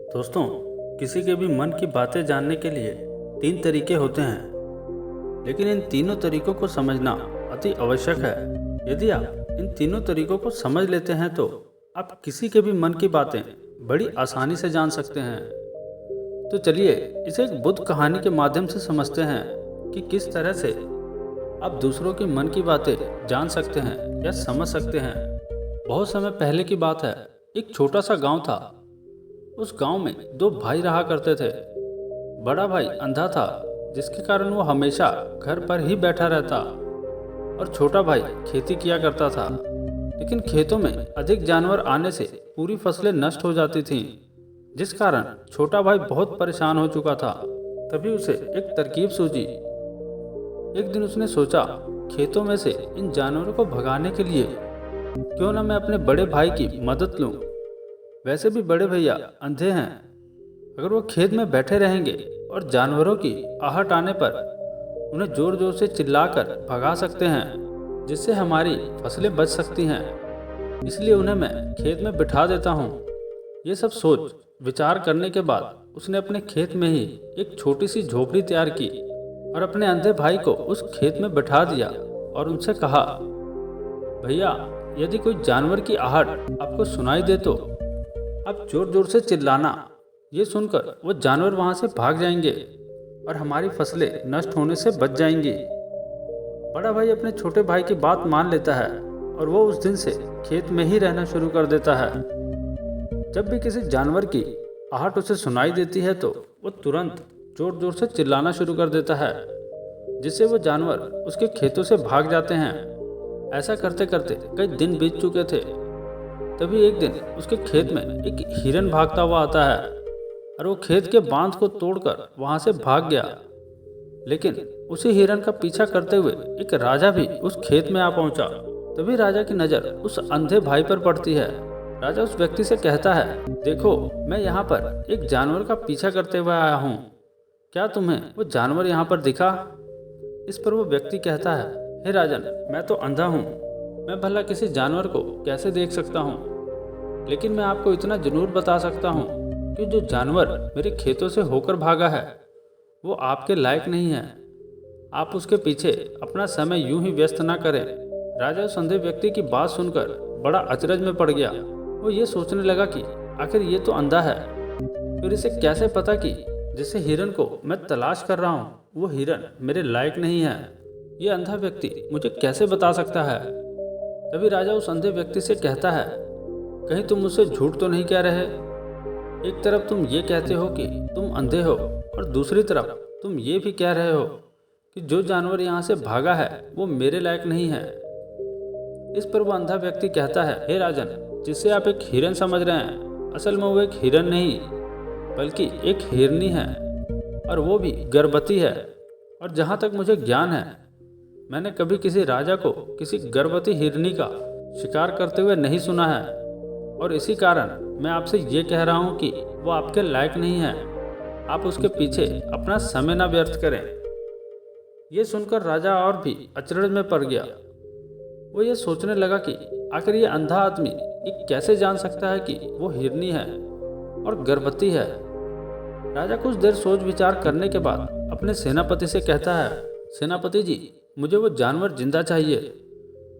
दोस्तों, किसी के भी मन की बातें जानने के लिए 3 तरीके होते हैं, लेकिन इन तीनों तरीकों को समझना अति आवश्यक है। यदि आप इन तीनों तरीकों को समझ लेते हैं तो आप किसी के भी मन की बातें बड़ी आसानी से जान सकते हैं। तो चलिए इसे एक बुद्ध कहानी के माध्यम से समझते हैं कि किस तरह से आप दूसरों की मन की बातें जान सकते हैं या समझ सकते हैं। बहुत समय पहले की बात है, एक छोटा सा गांव था। उस गांव में 2 भाई रहा करते थे। बड़ा भाई अंधा था, जिसके कारण वो हमेशा घर पर ही बैठा रहता, और छोटा भाई खेती किया करता था। लेकिन खेतों में अधिक जानवर आने से पूरी फसलें नष्ट हो जाती थीं, जिस कारण छोटा भाई बहुत परेशान हो चुका था। तभी उसे एक तरकीब सूझी। एक दिन उसने सोचा, खेतों में से इन जानवरों को भगाने के लिए क्यों ना मैं अपने बड़े भाई की मदद लूं। वैसे भी बड़े भैया अंधे हैं। अगर वो खेत में बैठे रहेंगे और जानवरों की आहट आने पर उन्हें जोर जोर से चिल्लाकर भगा सकते हैं, जिससे हमारी फसलें बच सकती हैं। इसलिए उन्हें मैं खेत में बिठा देता हूँ। ये सब सोच विचार करने के बाद उसने अपने खेत में ही एक छोटी सी झोपड़ी तैयार की और अपने अंधे भाई को उस खेत में बिठा दिया और उनसे कहा, भैया, यदि कोई जानवर की आहट आपको सुनाई दे तो आप जोर जोर से चिल्लाना। ये सुनकर वो जानवर वहां से भाग जाएंगे और हमारी फसलें नष्ट होने से बच जाएंगी। बड़ा भाई अपने छोटे भाई की बात मान लेता है और वो उस दिन से खेत में ही रहना शुरू कर देता है। जब भी किसी जानवर की आहट उसे सुनाई देती है तो वो तुरंत जोर जोर से चिल्लाना शुरू कर देता है, जिससे वो जानवर उसके खेतों से भाग जाते हैं। ऐसा करते करते कई दिन बीत चुके थे। तभी एक दिन उसके खेत में एक हिरन भागता हुआ आता है और वो खेत के बांध को तोड़कर वहां से भाग गया। लेकिन उसी हिरन का पीछा करते हुए एक राजा भी उस खेत में आ पहुंचा। तभी राजा की नज़र उस अंधे भाई पर पड़ती है। राजा उस व्यक्ति से कहता है, देखो, मैं यहाँ पर एक जानवर का पीछा करते हुए आया हूँ। क्या तुम्हें वो जानवर यहाँ पर दिखा? इस पर वो व्यक्ति कहता है, हे राजन, मैं तो अंधा हूँ। मैं भला किसी जानवर को कैसे देख सकता हूँ? लेकिन मैं आपको इतना जरूर बता सकता हूँ कि जो जानवर मेरे खेतों से होकर भागा है वो आपके लायक नहीं है। आप उसके पीछे अपना समय यूं ही व्यस्त ना करें। राजा उस अंधे व्यक्ति की बात सुनकर बड़ा अचरज में पड़ गया। वो ये सोचने लगा कि आखिर ये तो अंधा है, फिर इसे कैसे पता कि जिसे हिरन को मैं तलाश कर रहा हूँ वो हिरन मेरे लायक नहीं है? ये अंधा व्यक्ति मुझे कैसे बता सकता है? तभी राजा उस अंधे व्यक्ति से कहता है, कहीं तुम मुझसे झूठ तो नहीं कह रहे? एक तरफ तुम ये कहते हो कि तुम अंधे हो और दूसरी तरफ तुम ये भी कह रहे हो कि जो जानवर यहाँ से भागा है वो मेरे लायक नहीं है। इस पर वो अंधा व्यक्ति कहता है, हे राजन, जिसे आप एक हिरन समझ रहे हैं, असल में वो एक हिरन नहीं बल्कि एक हिरनी है, और वो भी गर्भवती है। और जहाँ तक मुझे ज्ञान है, मैंने कभी किसी राजा को किसी गर्भवती हिरनी का शिकार करते हुए नहीं सुना है, और इसी कारण मैं आपसे ये कह रहा हूँ कि वो आपके लायक नहीं है। आप उसके पीछे अपना समय ना व्यर्थ करें। ये सुनकर राजा और भी अचरज में पड़ गया। वो ये सोचने लगा कि आखिर ये अंधा आदमी ये कैसे जान सकता है कि वो हिरनी है और गर्भवती है। राजा कुछ देर सोच विचार करने के बाद अपने सेनापति से कहता है, सेनापति जी, मुझे वो जानवर जिंदा चाहिए,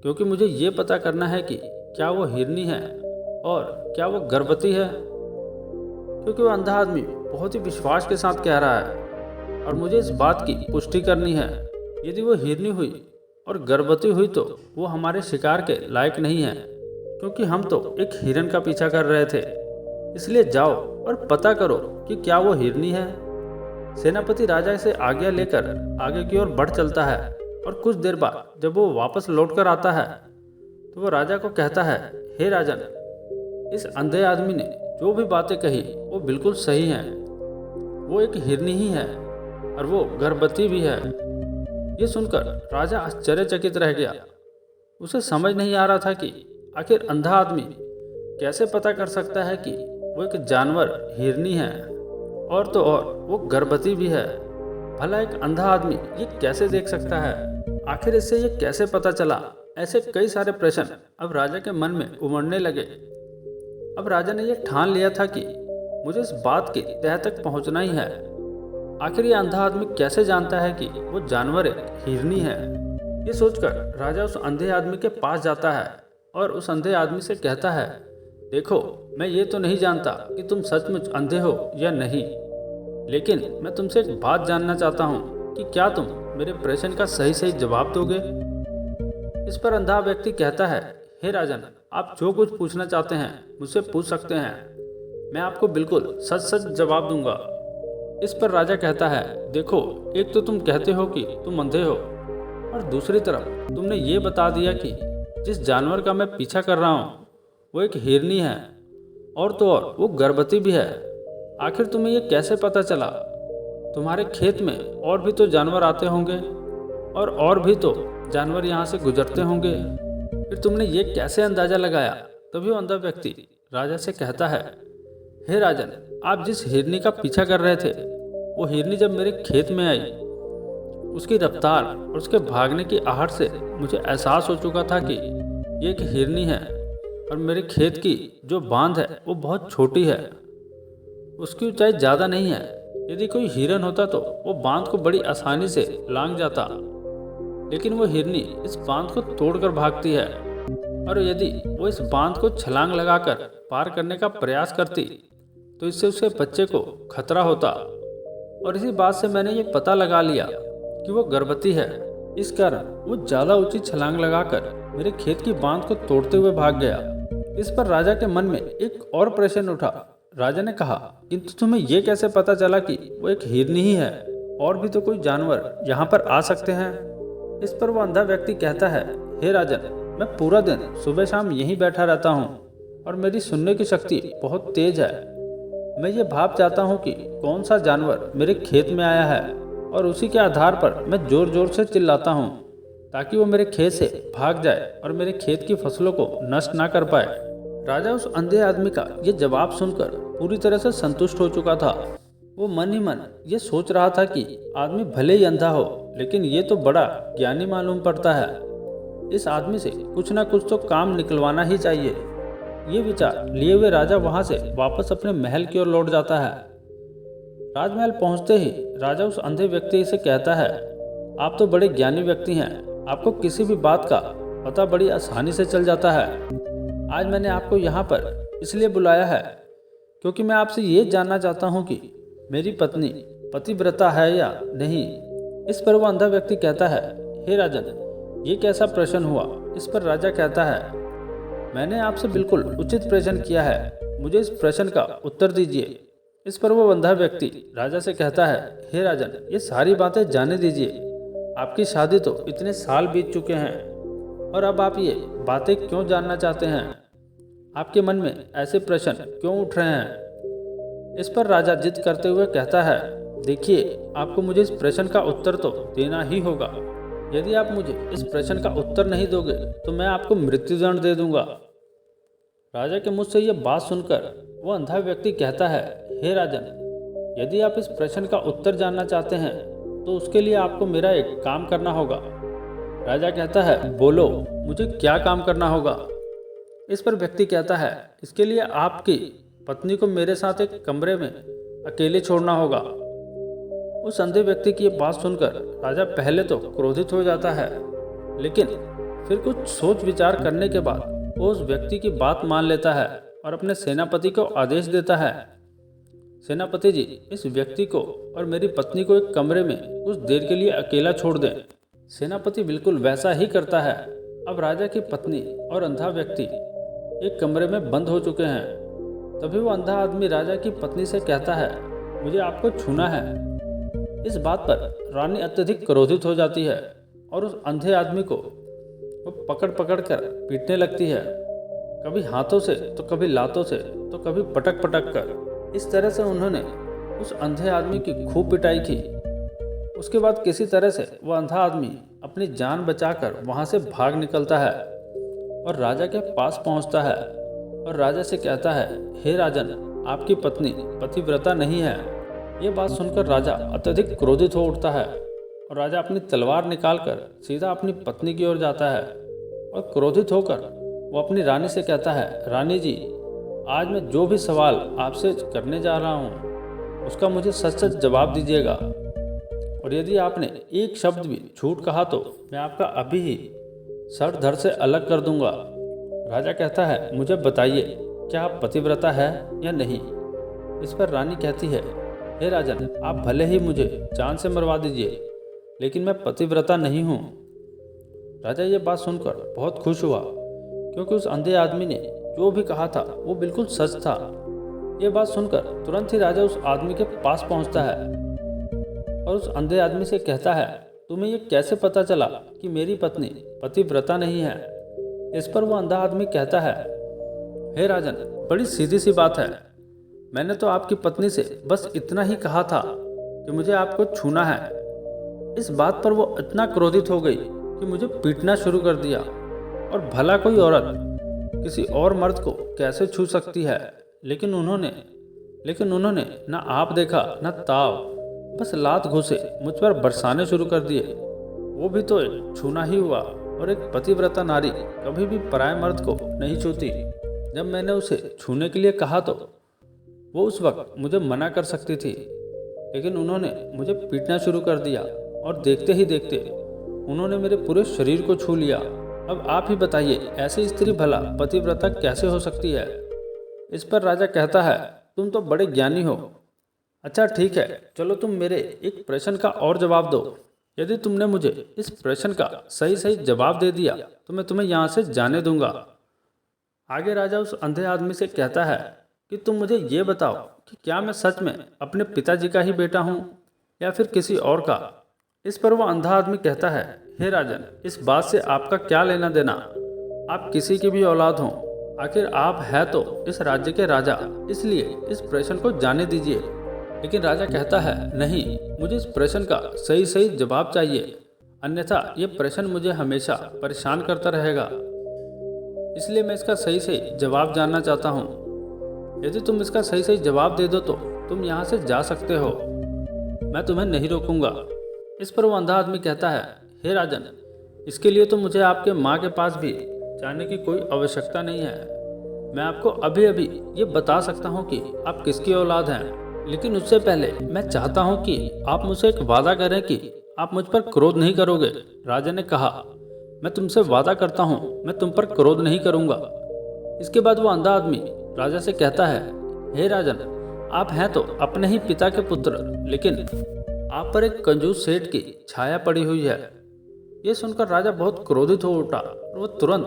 क्योंकि मुझे ये पता करना है कि क्या वो हिरनी है और क्या वो गर्भवती है। क्योंकि वो अंधा आदमी बहुत ही विश्वास के साथ कह रहा है और मुझे इस बात की पुष्टि करनी है। यदि वो हिरनी हुई और गर्भवती हुई तो वो हमारे शिकार के लायक नहीं है, क्योंकि हम तो एक हिरन का पीछा कर रहे थे। इसलिए जाओ और पता करो कि क्या वो हिरनी है। सेनापति राजा से आज्ञा लेकर आगे की ओर बढ़ चलता है, और कुछ देर बाद जब वो वापस लौटकर आता है तो वो राजा को कहता है, हे राजन, इस अंधे आदमी ने जो भी बातें कही वो बिल्कुल सही हैं। वो एक हिरनी ही है और वो गर्भवती भी है। ये सुनकर राजा आश्चर्यचकित रह गया। उसे समझ नहीं आ रहा था कि आखिर अंधा आदमी कैसे पता कर सकता है कि वो एक जानवर हिरनी है, और तो और वो गर्भवती भी है। भला एक अंधा आदमी ये कैसे देख सकता है? आखिर इससे ये कैसे पता चला? ऐसे कई सारे प्रश्न अब राजा के मन में उमड़ने लगे। अब राजा ने यह ठान लिया था कि मुझे इस बात की तह तक पहुंचना ही है। आखिर ये अंधा आदमी कैसे जानता है कि वो जानवर एक हिरनी है। ये सोचकर राजा उस अंधे आदमी के पास जाता है और उस अंधे आदमी से कहता है, देखो, मैं ये तो नहीं जानता कि तुम सचमुच अंधे हो या नहीं, लेकिन मैं तुमसे एक बात जानना चाहता हूँ कि क्या तुम मेरे प्रश्न का सही सही जवाब दोगे। इस पर अंधा व्यक्ति कहता है, हे राजन, आप जो कुछ पूछना चाहते हैं मुझसे पूछ सकते हैं, मैं आपको बिल्कुल सच सच जवाब दूंगा। इस पर राजा कहता है, देखो, एक तो तुम कहते हो कि तुम अंधे हो, और दूसरी तरफ तुमने ये बता दिया कि जिस जानवर का मैं पीछा कर रहा हूँ वो एक हिरनी है, और तो और वो गर्भवती भी है। आखिर तुम्हें ये कैसे पता चला? तुम्हारे खेत में और भी तो जानवर आते होंगे और भी तो जानवर यहाँ से गुजरते होंगे, फिर तुमने ये कैसे अंदाजा लगाया? तभी वो अंधा व्यक्ति राजा से कहता है, हे राजन, आप जिस हिरनी का पीछा कर रहे थे वो हिरनी जब मेरे खेत में आई, उसकी रफ्तार और उसके भागने की आहट से मुझे एहसास हो चुका था कि ये एक हिरनी है, और मेरे खेत की जो बांध है वो बहुत छोटी है, उसकी ऊंचाई ज़्यादा नहीं है। यदि कोई हिरन होता तो वो बांध को बड़ी आसानी से लांघ जाता, लेकिन वो हिरनी इस बांध को तोड़कर भागती है, और यदि वो इस बांध को छलांग लगाकर पार करने का प्रयास करती तो इससे उसके बच्चे को खतरा होता, और इसी बात से मैंने ये पता लगा लिया कि वो गर्भवती है। इस कारण वो ज़्यादा ऊंची छलांग लगाकर मेरे खेत की बांध को तोड़ते हुए भाग गया। इस पर राजा के मन में एक और प्रश्न उठा। राजा ने कहा, किंतु तुम्हें ये कैसे पता चला कि वो एक हिरनी ही है, और भी तो कोई जानवर यहाँ पर आ सकते हैं? इस पर वो अंधा व्यक्ति कहता है, हे राजन, मैं पूरा दिन सुबह शाम यहीं बैठा रहता हूँ, और मेरी सुनने की शक्ति बहुत तेज है। मैं ये भाप चाहता हूँ कि कौन सा जानवर मेरे खेत में आया है, और उसी के आधार पर मैं जोर जोर से चिल्लाता हूँ ताकि वो मेरे खेत से भाग जाए और मेरे खेत की फसलों को नष्ट ना कर पाए। राजा उस अंधे आदमी का ये जवाब सुनकर पूरी तरह से संतुष्ट हो चुका था। वो मन ही मन ये सोच रहा था कि आदमी भले ही अंधा हो, लेकिन ये तो बड़ा ज्ञानी मालूम पड़ता है। इस आदमी से कुछ ना कुछ तो काम निकलवाना ही चाहिए। ये विचार लिए हुए राजा वहां से वापस अपने महल की ओर लौट जाता है। राजमहल पहुंचते ही राजा उस अंधे व्यक्ति से कहता है, आप तो बड़े ज्ञानी व्यक्ति हैं, आपको किसी भी बात का पता बड़ी आसानी से चल जाता है। आज मैंने आपको यहाँ पर इसलिए बुलाया है क्योंकि मैं आपसे ये जानना चाहता हूँ कि मेरी पत्नी पतिव्रता है या नहीं। इस पर वह अंधा व्यक्ति कहता है, हे राजन, ये कैसा प्रश्न हुआ? इस पर राजा कहता है, मैंने आपसे बिल्कुल उचित प्रश्न किया है, मुझे इस प्रश्न का उत्तर दीजिए। इस पर वो अंधा व्यक्ति राजा से कहता है, हे राजन, ये सारी बातें जाने दीजिए। आपकी शादी तो इतने साल बीत चुके हैं, और अब आप ये बातें क्यों जानना चाहते हैं? आपके मन में ऐसे प्रश्न क्यों उठ रहे हैं? इस पर राजा जिद करते हुए कहता है, देखिए, आपको मुझे इस प्रश्न का उत्तर तो देना ही होगा। यदि आप मुझे इस प्रश्न का उत्तर नहीं दोगे तो मैं आपको मृत्युदंड दे दूंगा। राजा के मुझ से यह बात सुनकर वो अंधा व्यक्ति कहता है, हे राजन, यदि आप इस प्रश्न का उत्तर जानना चाहते हैं तो उसके लिए आपको मेरा एक काम करना होगा। राजा कहता है, बोलो, मुझे क्या काम करना होगा? इस पर व्यक्ति कहता है, इसके लिए आपकी पत्नी को मेरे साथ एक कमरे में अकेले छोड़ना होगा। उस अंधे व्यक्ति की ये बात सुनकर राजा पहले तो क्रोधित हो जाता है, लेकिन फिर कुछ सोच विचार करने के बाद वो उस व्यक्ति की बात मान लेता है और अपने सेनापति को आदेश देता है, सेनापति जी, इस व्यक्ति को और मेरी पत्नी को एक कमरे में कुछ देर के लिए अकेला छोड़ दें। सेनापति बिल्कुल वैसा ही करता है। अब राजा की पत्नी और अंधा व्यक्ति एक कमरे में बंद हो चुके हैं। तभी वो अंधा आदमी राजा की पत्नी से कहता है, मुझे आपको छूना है। इस बात पर रानी अत्यधिक क्रोधित हो जाती है और उस अंधे आदमी को वो पकड़ पकड़ कर पीटने लगती है, कभी हाथों से तो कभी लातों से तो कभी पटक पटक कर। इस तरह से उन्होंने उस अंधे आदमी की खूब पिटाई की। उसके बाद किसी तरह से वह अंधा आदमी अपनी जान बचाकर वहां से भाग निकलता है और राजा के पास पहुंचता है और राजा से कहता है, हे राजन, आपकी पत्नी पतिव्रता नहीं है। ये बात सुनकर राजा अत्यधिक क्रोधित हो उठता है और राजा अपनी तलवार निकालकर सीधा अपनी पत्नी की ओर जाता है और क्रोधित होकर वो अपनी रानी से कहता है, रानी जी, आज मैं जो भी सवाल आपसे करने जा रहा हूँ उसका मुझे सच सच जवाब दीजिएगा, और यदि आपने एक शब्द भी झूठ कहा तो मैं आपका अभी ही सर धड़ से अलग कर दूंगा। राजा कहता है, मुझे बताइए, क्या आप पतिव्रता है या नहीं? इस पर रानी कहती है, हे राजन, आप भले ही मुझे जान से मरवा दीजिए, लेकिन मैं पतिव्रता नहीं हूँ। राजा ये बात सुनकर बहुत खुश हुआ, क्योंकि उस अंधे आदमी ने जो भी कहा था वो बिल्कुल सच था। ये बात सुनकर तुरंत ही राजा उस आदमी के पास पहुंचता है और उस अंधे आदमी से कहता है, तुम्हें ये कैसे पता चला कि मेरी पत्नी पतिव्रता नहीं है? इस पर वो अंधा आदमी कहता है, हे राजन, बड़ी सीधी सी बात है। मैंने तो आपकी पत्नी से बस इतना ही कहा था कि मुझे आपको छूना है। इस बात पर वो इतना क्रोधित हो गई कि मुझे पीटना शुरू कर दिया। और भला कोई औरत किसी और मर्द को कैसे छू सकती है? लेकिन उन्होंने ना आप देखा ना ताव, बस लात घुसे मुझ पर बरसाने शुरू कर दिए। वो भी तो एक छूना ही हुआ, और एक पतिव्रता नारी कभी भी पराये मर्द को नहीं छूती। जब मैंने उसे छूने के लिए कहा तो वो उस वक्त मुझे मना कर सकती थी, लेकिन उन्होंने मुझे पीटना शुरू कर दिया और देखते ही देखते उन्होंने मेरे पूरे शरीर को छू लिया। अब आप ही बताइए, ऐसी स्त्री भला पतिव्रता कैसे हो सकती है? इस पर राजा कहता है, तुम तो बड़े ज्ञानी हो। अच्छा ठीक है, चलो तुम मेरे एक प्रश्न का और जवाब दो। यदि तुमने मुझे इस प्रश्न का सही सही जवाब दे दिया तो मैं तुम्हें यहाँ से जाने दूंगा। आगे राजा उस अंधे आदमी से कहता है कि तुम मुझे ये बताओ कि क्या मैं सच में अपने पिताजी का ही बेटा हूँ या फिर किसी और का? इस पर वो अंधा आदमी कहता है, हे राजन, इस बात से आपका क्या लेना देना? आप किसी की भी औलाद हों, आखिर आप है तो इस राज्य के राजा, इसलिए इस प्रश्न को जाने दीजिए। लेकिन राजा कहता है, नहीं, मुझे इस प्रश्न का सही सही जवाब चाहिए, अन्यथा ये प्रश्न मुझे हमेशा परेशान करता रहेगा। इसलिए मैं इसका सही सही जवाब जानना चाहता हूँ। यदि तुम इसका सही सही जवाब दे दो तो तुम यहाँ से जा सकते हो, मैं तुम्हें नहीं रोकूंगा। इस पर वो अंधा आदमी कहता है, हे राजन, इसके लिए तो मुझे आपके माँ के पास भी जाने की कोई आवश्यकता नहीं है। मैं आपको अभी अभी ये बता सकता हूँ कि आप किसकी औलाद हैं, लेकिन उससे पहले मैं चाहता हूँ कि आप मुझसे एक वादा करें कि आप मुझ पर क्रोध नहीं करोगे। राजा ने कहा, मैं तुमसे वादा करता हूँ, मैं तुम पर क्रोध नहीं करूँगा। इसके बाद वो अंधा आदमी राजा से कहता है, हे राजन, आप हैं तो अपने ही पिता के पुत्र, लेकिन आप पर एक कंजूस सेठ की छाया पड़ी हुई है। ये सुनकर राजा बहुत क्रोधित हो उठा और वो तुरंत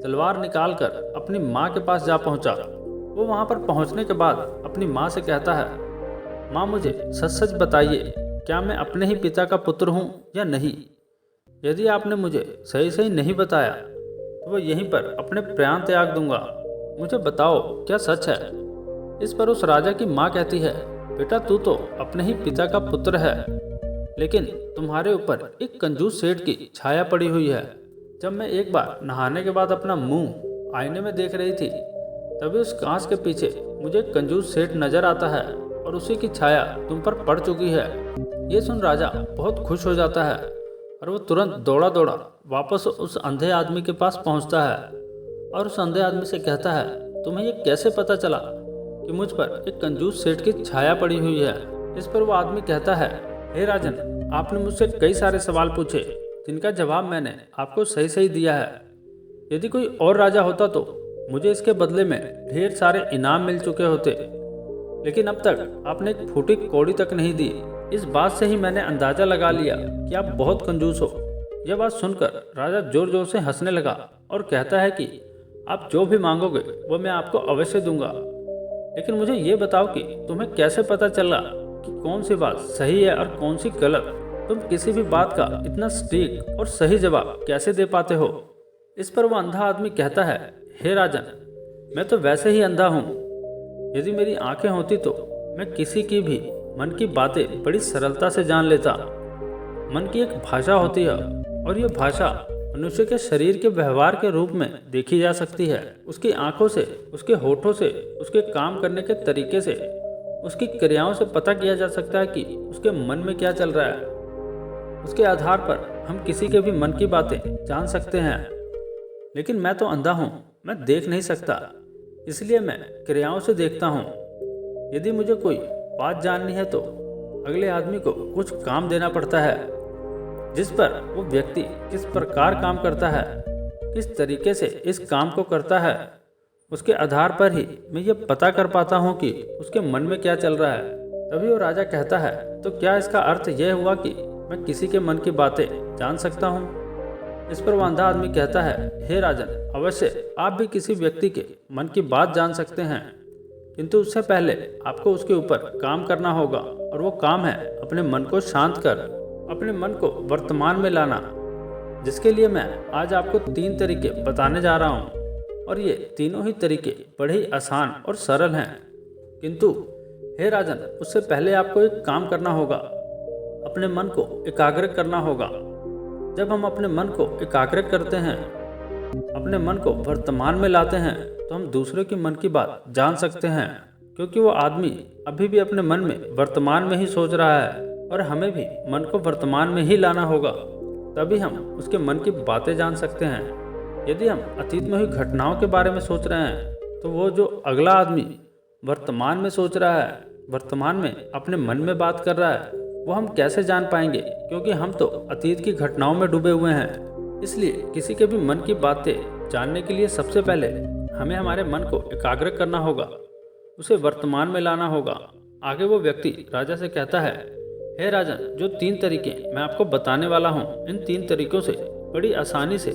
तलवार निकालकर अपनी माँ के पास जा पहुंचा। वो वहां पर पहुंचने के बाद अपनी माँ से कहता है, माँ, मुझे सच सच बताइए, क्या मैं अपने ही पिता का पुत्र हूँ या नहीं? यदि आपने मुझे सही सही नहीं बताया तो वह यहीं पर अपने प्राण त्याग दूंगा। मुझे बताओ, क्या सच है? इस पर उस राजा की माँ कहती है, बेटा, तू तो अपने ही पिता का पुत्र है, लेकिन तुम्हारे ऊपर एक कंजूस सेठ की छाया पड़ी हुई है। जब मैं एक बार नहाने के बाद अपना मुंह आईने में देख रही थी, तभी उस कांच के पीछे मुझे एक कंजूस सेठ नजर आता है और उसी की छाया तुम पर पड़ चुकी है। ये सुन राजा बहुत खुश हो जाता है और वो तुरंत दौड़ा दौड़ा वापस उस अंधे आदमी के पास पहुंचता है और उस अंधे आदमी से कहता है, तुम्हें ये कैसे पता चला कि मुझ पर एक कंजूस सेठ की छाया पड़ी हुई है? इस पर वो आदमी कहता है, हे राजन, आपने मुझसे कई सारे सवाल पूछे जिनका जवाब मैंने आपको सही सही दिया है। यदि कोई और राजा होता तो मुझे इसके बदले में ढेर सारे इनाम मिल चुके होते, लेकिन अब तक आपने एक फूटी कौड़ी तक नहीं दी। इस बात से ही मैंने अंदाजा लगा लिया कि आप बहुत कंजूस हो। यह बात सुनकर राजा जोर जोर से हंसने लगा और कहता है कि आप जो भी मांगोगे वो मैं आपको अवश्य दूंगा, लेकिन मुझे ये बताओ कि तुम्हें कैसे पता चला कि कौन सी बात सही है और कौन सी गलत? तुम किसी भी बात का इतना सटीक और सही जवाब कैसे दे पाते हो? इस पर वो अंधा आदमी कहता है, हे राजन, मैं तो वैसे ही अंधा हूँ। यदि मेरी आंखें होती तो मैं किसी की भी मन की बातें बड़ी सरलता से जान लेता। मन की एक भाषा होती है और यह भाषा मनुष्य के शरीर के व्यवहार के रूप में देखी जा सकती है। उसकी आंखों से, उसके होठों से, उसके काम करने के तरीके से, उसकी क्रियाओं से पता किया जा सकता है कि उसके मन में क्या चल रहा है। उसके आधार पर हम किसी के भी मन की बातें जान सकते हैं। लेकिन मैं तो अंधा हूँ, मैं देख नहीं सकता, इसलिए मैं क्रियाओं से देखता हूँ। यदि मुझे कोई बात जाननी है तो अगले आदमी को कुछ काम देना पड़ता है, जिस पर वो व्यक्ति किस प्रकार काम करता है, किस तरीके से इस काम को करता है, उसके आधार पर ही मैं ये पता कर पाता हूँ कि उसके मन में क्या चल रहा है। तभी वो राजा कहता है, तो क्या इसका अर्थ यह हुआ कि मैं किसी के मन की बातें जान सकता हूँ? इस पर वो अंधा आदमी कहता है, हे राजन, अवश्य आप भी किसी व्यक्ति के मन की बात जान सकते हैं, किंतु उससे पहले आपको उसके ऊपर काम करना होगा, और वो काम है अपने मन को शांत कर अपने मन को वर्तमान में लाना, जिसके लिए मैं आज आपको 3 तरीके बताने जा रहा हूँ। और ये तीनों ही तरीके बड़े ही आसान और सरल हैं। किंतु हे राजन, उससे पहले आपको एक काम करना होगा, अपने मन को एकाग्र करना होगा। जब हम अपने मन को एकाग्र करते हैं, अपने मन को वर्तमान में लाते हैं, तो हम दूसरे के मन की बात जान सकते हैं, क्योंकि वो आदमी अभी भी अपने मन में वर्तमान में ही सोच रहा है, और हमें भी मन को वर्तमान में ही लाना होगा, तभी हम उसके मन की बातें जान सकते हैं। यदि हम अतीत में हुई घटनाओं के बारे में सोच रहे हैं, तो वो जो अगला आदमी वर्तमान में सोच रहा है, वर्तमान में अपने मन में बात कर रहा है, वो हम कैसे जान पाएंगे, क्योंकि हम तो अतीत की घटनाओं में डूबे हुए हैं। इसलिए किसी के भी मन की बातें जानने के लिए सबसे पहले हमें हमारे मन को एकाग्र करना होगा, उसे वर्तमान में लाना होगा। आगे वो व्यक्ति राजा से कहता है, हे राजन, जो 3 तरीके मैं आपको बताने वाला हूँ, इन 3 तरीकों से बड़ी आसानी से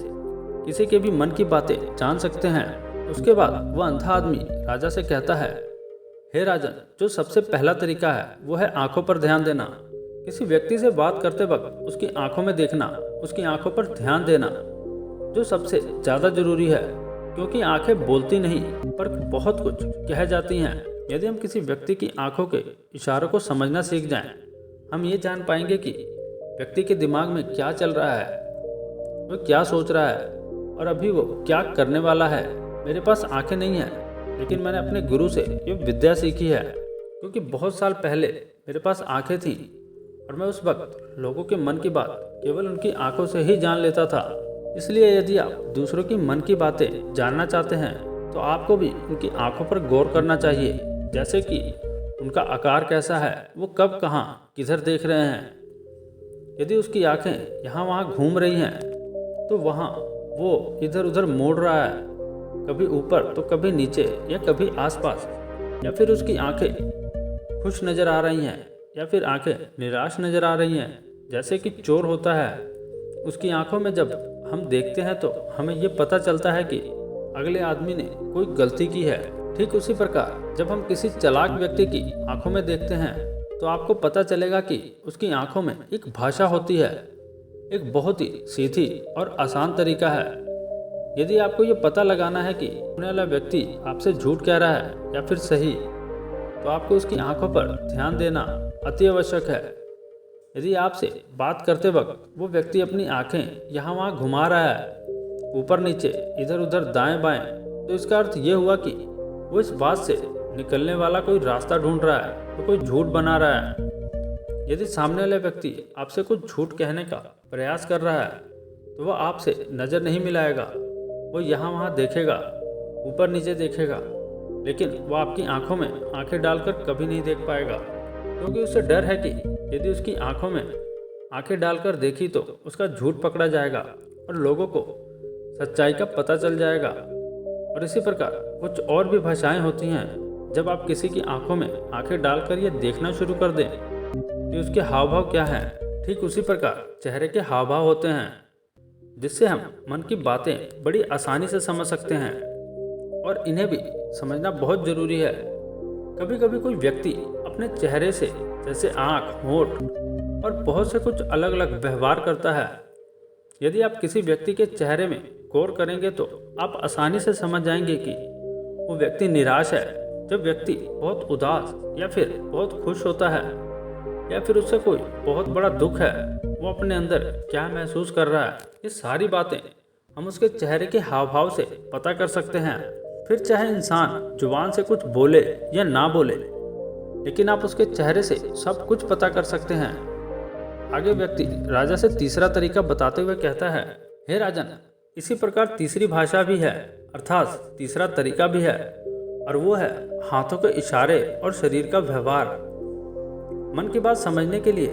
किसी के भी मन की बातें जान सकते हैं। उसके बाद वह अंधा आदमी राजा से कहता है, हे राजन, जो सबसे पहला तरीका है वो है आंखों पर ध्यान देना। किसी व्यक्ति से बात करते वक्त उसकी आंखों में देखना, उसकी आंखों पर ध्यान देना, जो सबसे ज़्यादा जरूरी है, क्योंकि आंखें बोलती नहीं पर बहुत कुछ कह जाती हैं। यदि हम किसी व्यक्ति की आंखों के इशारों को समझना सीख जाएं, हम ये जान पाएंगे कि व्यक्ति के दिमाग में क्या चल रहा है, वो क्या सोच रहा है, और अभी वो क्या करने वाला है। मेरे पास आंखें नहीं हैं, लेकिन मैंने अपने गुरु से ये विद्या सीखी है, क्योंकि बहुत साल पहले मेरे पास आंखें थीं, और मैं उस वक्त लोगों के मन की बात केवल उनकी आंखों से ही जान लेता था। इसलिए यदि आप दूसरों की मन की बातें जानना चाहते हैं, तो आपको भी उनकी आंखों पर गौर करना चाहिए, जैसे कि उनका आकार कैसा है, वो कब कहाँ किधर देख रहे हैं। यदि उसकी आंखें यहाँ वहाँ घूम रही हैं, तो वहाँ वो इधर उधर मोड़ रहा है, कभी ऊपर तो कभी नीचे या कभी आसपास, या फिर उसकी आंखें खुश नज़र आ रही हैं या फिर आंखें निराश नज़र आ रही हैं, जैसे कि चोर होता है। उसकी आंखों में जब हम देखते हैं तो हमें ये पता चलता है कि अगले आदमी ने कोई गलती की है। ठीक उसी प्रकार जब हम किसी चालाक व्यक्ति की आंखों में देखते हैं, तो आपको पता चलेगा कि उसकी आंखों में एक भाषा होती है, एक बहुत ही सीधी और आसान तरीका है। यदि आपको ये पता लगाना है कि सामने वाला व्यक्ति आपसे झूठ कह रहा है या फिर सही, तो आपको उसकी आंखों पर ध्यान देना अति आवश्यक है। यदि आपसे बात करते वक्त वो व्यक्ति अपनी आंखें यहाँ वहाँ घुमा रहा है, ऊपर नीचे इधर उधर दाएं बाएं, तो इसका अर्थ ये हुआ कि वो इस बात से निकलने वाला कोई रास्ता ढूंढ रहा है, तो कोई झूठ बना रहा है। यदि सामने वाले व्यक्ति आपसे कुछ झूठ कहने का प्रयास कर रहा है, तो वह आपसे नज़र नहीं मिलाएगा, वो यहाँ वहाँ देखेगा, ऊपर नीचे देखेगा, लेकिन वो आपकी आंखों में आंखें डालकर कभी नहीं देख पाएगा, क्योंकि उसे डर है कि यदि उसकी आंखों में आंखें डालकर देखी तो उसका झूठ पकड़ा जाएगा और लोगों को सच्चाई का पता चल जाएगा। और इसी प्रकार कुछ और भी भाषाएं होती हैं। जब आप किसी की आंखों में आंखें डालकर ये देखना शुरू कर दें कि उसके हाव भाव क्या हैं, ठीक उसी प्रकार चेहरे के हाव भाव होते हैं, जिससे हम मन की बातें बड़ी आसानी से समझ सकते हैं, और इन्हें भी समझना बहुत ज़रूरी है। कभी कभी कोई व्यक्ति अपने चेहरे से, जैसे आँख, होंठ और बहुत से कुछ अलग अलग व्यवहार करता है। यदि आप किसी व्यक्ति के चेहरे में गौर करेंगे तो आप आसानी से समझ जाएंगे कि वो व्यक्ति निराश है। जब व्यक्ति बहुत उदास या फिर बहुत खुश होता है, या फिर उससे कोई बहुत बड़ा दुख है, वो अपने अंदर क्या महसूस कर रहा है, ये सारी बातें हम उसके चेहरे के हाव भाव से पता कर सकते हैं। फिर चाहे इंसान जुबान से कुछ बोले या ना बोले, लेकिन आप उसके चेहरे से सब कुछ पता कर सकते हैं। आगे व्यक्ति राजा से तीसरा तरीका बताते हुए कहता है, हे राजन, इसी प्रकार तीसरी भाषा भी है, अर्थात तीसरा तरीका भी है, और वो है हाथों के इशारे और शरीर का व्यवहार। मन की बात समझने के लिए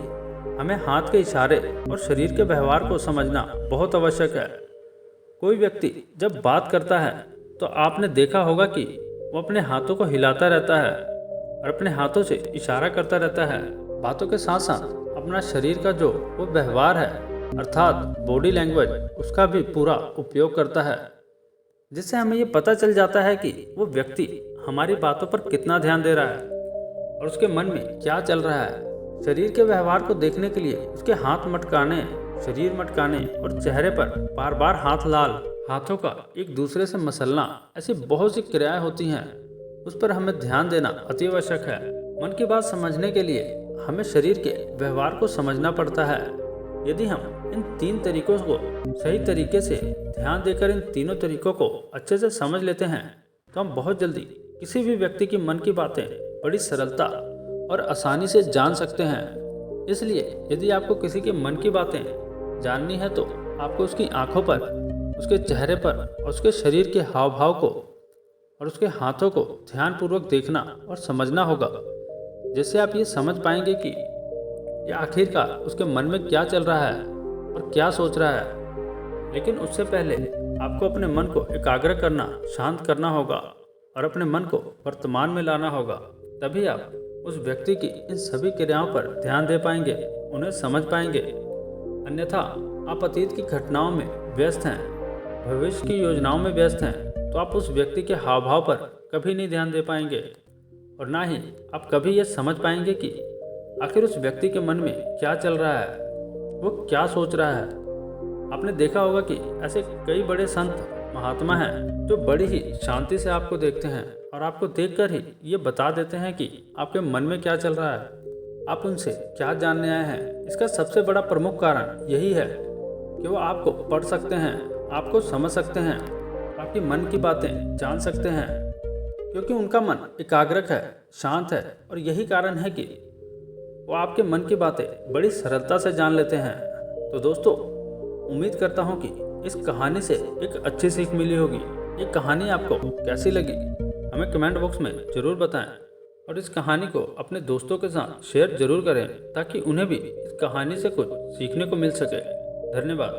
हमें हाथ के इशारे और शरीर के व्यवहार को समझना बहुत आवश्यक है। कोई व्यक्ति जब बात करता है तो आपने देखा होगा कि वो अपने हाथों को हिलाता रहता है और अपने हाथों से इशारा करता रहता है। बातों के साथ साथ अपना शरीर का जो वो व्यवहार है अर्थात बॉडी लैंग्वेज उसका भी पूरा उपयोग करता है, जिससे हमें ये पता चल जाता है कि वो व्यक्ति हमारी बातों पर कितना ध्यान दे रहा है और उसके मन में क्या चल रहा है। शरीर के व्यवहार को देखने के लिए उसके हाथ मटकाने, शरीर मटकाने और चेहरे पर बार बार हाथ लाल, हाथों का एक दूसरे से मसलना, ऐसी बहुत सी क्रियाएं होती हैं, उस पर हमें ध्यान देना अति आवश्यक है। मन की बात समझने के लिए हमें शरीर के व्यवहार को समझना पड़ता है। यदि हम इन 3 तरीकों को सही तरीके से ध्यान देकर इन तीनों तरीकों को अच्छे से समझ लेते हैं तो हम बहुत जल्दी किसी भी व्यक्ति की मन की बातें बड़ी सरलता और आसानी से जान सकते हैं। इसलिए यदि आपको किसी के मन की बातें जाननी है तो आपको उसकी आंखों पर, उसके चेहरे पर और उसके शरीर के हाव भाव को और उसके हाथों को ध्यानपूर्वक देखना और समझना होगा, जिससे आप ये समझ पाएंगे कि ये आखिरकार उसके मन में क्या चल रहा है और क्या सोच रहा है। लेकिन उससे पहले आपको अपने मन को एकाग्र करना, शांत करना होगा और अपने मन को वर्तमान में लाना होगा। तभी आप उस व्यक्ति की इन सभी क्रियाओं पर ध्यान दे पाएंगे, उन्हें समझ पाएंगे। अन्यथा आप अतीत की घटनाओं में व्यस्त हैं, भविष्य की योजनाओं में व्यस्त हैं, तो आप उस व्यक्ति के हाव भाव पर कभी नहीं ध्यान दे पाएंगे और ना ही आप कभी ये समझ पाएंगे कि आखिर उस व्यक्ति के मन में क्या चल रहा है, वो क्या सोच रहा है। आपने देखा होगा कि ऐसे कई बड़े संत महात्मा हैं जो बड़ी ही शांति से आपको देखते हैं और आपको देखकर ही ये बता देते हैं कि आपके मन में क्या चल रहा है, आप उनसे क्या जानने आए हैं। इसका सबसे बड़ा प्रमुख कारण यही है कि वो आपको पढ़ सकते हैं, आपको समझ सकते हैं, आपकी मन की बातें जान सकते हैं, क्योंकि उनका मन एकाग्रक है, शांत है और यही कारण है कि वो आपके मन की बातें बड़ी सरलता से जान लेते हैं। तो दोस्तों, उम्मीद करता हूँ कि इस कहानी से एक अच्छी सीख मिली होगी। ये कहानी आपको कैसी लगी हमें कमेंट बॉक्स में ज़रूर बताएं और इस कहानी को अपने दोस्तों के साथ शेयर ज़रूर करें ताकि उन्हें भी इस कहानी से कुछ सीखने को मिल सके। धन्यवाद।